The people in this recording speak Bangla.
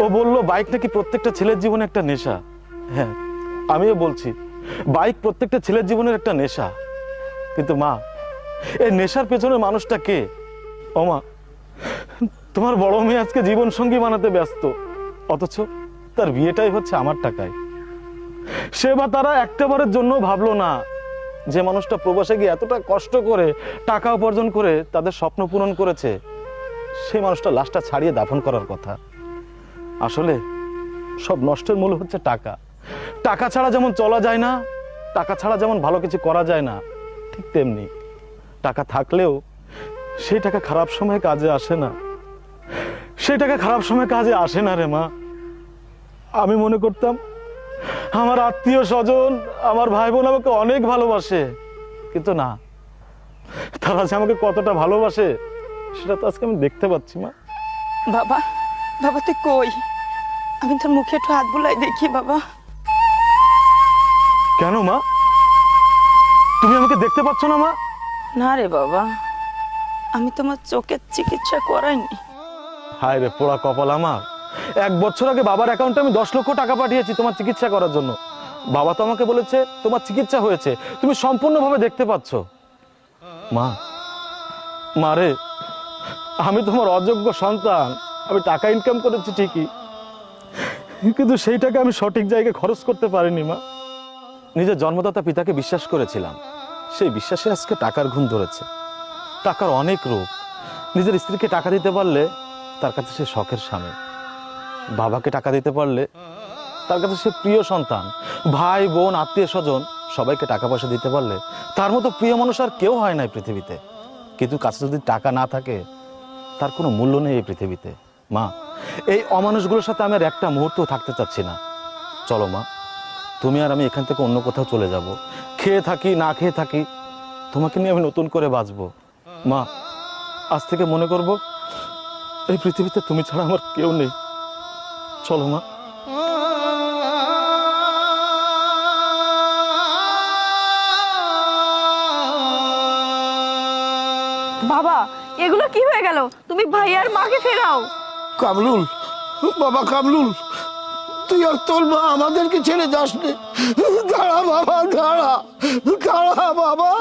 ও বলল বাইক নাকি প্রত্যেকটা ছেলের জীবনে একটা নেশা। হ্যাঁ, আমিও বলছি বাইক প্রত্যেকটা ছেলের জীবনের একটা নেশা। কিন্তু মা, এই নেশার পেছনে মানুষটা কে? ও মা, তোমার বড় মেয়ে আজকে জীবন সঙ্গী বানাতে ব্যস্ত, অথচ তার বিয়েটাই হচ্ছে আমার টাকায়। সে বা তারা একটাবারের জন্য ভাবলো না যে মানুষটা প্রবাসে গিয়ে এতটা কষ্ট করে টাকা উপার্জন করে তাদের স্বপ্ন পূরণ করেছে, সেই মানুষটা লাশটা ছাড়িয়ে দাফন করার কথা। আসলে সব নষ্টের মূল হচ্ছে টাকা। টাকা ছাড়া যেমন চলা যায় না, টাকা ছাড়া যেমন ভালো কিছু করা যায় না, ঠিক তেমনি টাকা থাকলেও সেই টাকা খারাপ সময়ে কাজে আসে না। সেই টাকা খারাপ সময়ে কাজে আসে না রে মা। আমি মনে করতাম আমার আত্মীয় স্বজন, আমার ভাই বোন আমাকে অনেক ভালোবাসে, কিন্তু না, তারা যে আমাকে কতটা ভালোবাসে সেটা তো আজকে আমি দেখতে পাচ্ছি মা। বাবা, বাবা তুই কই? আমি তোর মুখে একটু হাত বুলাই দেখি বাবা। কেন মা, তুমি আমাকে দেখতে পাচ্ছ না মা? না রে বাবা, আমি তোমার চোখের চিকিৎসা করাইনি। হায় রে পোড়া কপাল আমার। 1 বছর আগে বাবার অ্যাকাউন্টে আমি 10 লক্ষ টাকা পাঠিয়েছি তোমার চিকিৎসা করার জন্য। বাবা তো আমাকে বলেছে তোমার চিকিৎসা হয়েছে, তুমি সম্পূর্ণভাবে দেখতে পাচ্ছ। মা, মারে, আমি তোমার অযোগ্য সন্তান। আমি টাকা ইনকাম করেছি ঠিকই, কিন্তু সেই টাকা আমি সঠিক জায়গায় খরচ করতে পারিনি মা। নিজের জন্মদাতা পিতাকে বিশ্বাস করেছিলাম, সেই বিশ্বাসে আজকে টাকার ঘুম ধরেছে। টাকার অনেক রূপ। নিজের স্ত্রীকে টাকা দিতে পারলে তার কাছে সে শখের স্বামী, বাবাকে টাকা দিতে পারলে তার কাছে সে প্রিয় সন্তান, ভাই বোন আত্মীয় স্বজন সবাইকে টাকা পয়সা দিতে পারলে তার মতো প্রিয় মানুষ আর কেউ হয় না এই পৃথিবীতে। কিন্তু কাছে যদি টাকা না থাকে তার কোনো মূল্য নেই এই পৃথিবীতে। মা, এই অমানুষগুলোর সাথে আমি আর একটা মুহূর্তও থাকতে চাচ্ছি না। চলো মা, তুমি আর আমি এখান থেকে অন্য কোথাও চলে যাব। খেয়ে থাকি না খেয়ে থাকি, তোমাকে নিয়ে আমি নতুন করে বাঁচবো। মা, আজ থেকে মনে করব এই পৃথিবীতে তুমি ছাড়া আমার কেউ নেই। চলো মা। বাবা, এগুলো কি হয়ে গেল? তুমি ভাই আর মাকে ফেরাও। কামরুল, বাবা কামরুল, তুই আর তোর মা আমাদেরকে ছেড়ে যাস নে। দাঁড়া বাবা, দাঁড়া, দাঁড়া বাবা।